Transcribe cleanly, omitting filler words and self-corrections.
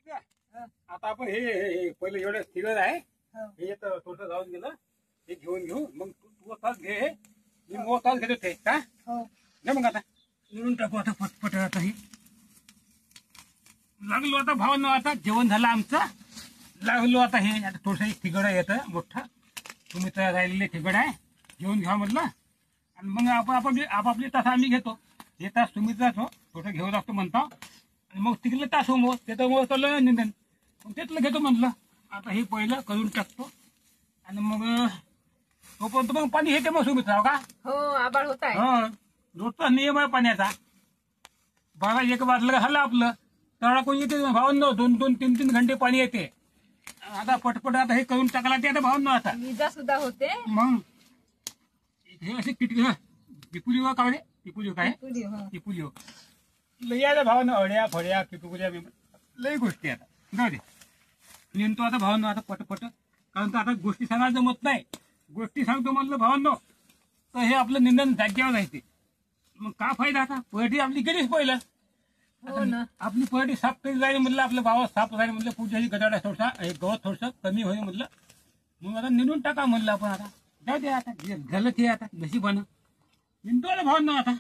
आहे. आता आपण हे पहिले एवढे तिघड आहे हे तर थोडं जाऊन गेलं हे घेऊन घेऊ मग तू तास घे मी मग तास घेतो ते का नाही मग आता येऊन टाकू आता पटपट आता हे लागलो आता भावांनो आता जेवण झालं आमचं लागलो आता हे आता थोडंसं एक तिघड येतं मोठं तुम्ही तर राहिलेले तिघड आहे घेऊन घ्या म्हटलं आणि मग आपण आपापली तास आम्ही घेतो हे तास तुम्ही तास हो थोडं घेऊ लागतो म्हणता आणि मग तिकडले तास हो मग ते तर मग चाललं निंदन मग तेथलं घेतो म्हटलं आता हे पहिलं करून टाकतो आणि मग तोपर्यंत मग पाणी येते मग सुमित्रा का हो आबाळ होत आहे हा रोजचा नियम आहे पाण्याचा बघा एक वाजलं झालं आपलं तळा कोण येते भावांनो 2-2-3-3 घंटे पाणी येते आता पटपट आता हे करून टाकला ते आता भावांनो आता विजा सुद्धा होते मग हे असे किटकी पिपुली वा काय पिपुली काय पुढे, हो. पिपुली लई आता भावांनो अड्या फड्या पिपुल्या लई गोष्टी आता जाऊ दे नेमतो आता भावांनो आता पटपट कारण तर आता गोष्टी सांगायला जमत नाही गोष्टी सांगतो म्हणलं भावांनो तर हे आपलं निंदन जाग्यावर राहते मग का फायदा आता पळटी आपली गेलीच पहिलं हो ना आपली पळटी साफ करी जाईल म्हटलं आपलं भाव साफ राहील म्हटलं पुढच्याही गटाडा थोडसा हे गवत थोडसं कमी होईल म्हटलं मग आता निंदून टाका म्हणलं आपण आता जाऊ दे आता झालं ते आता नशिबानं निंदतो भावांनो आता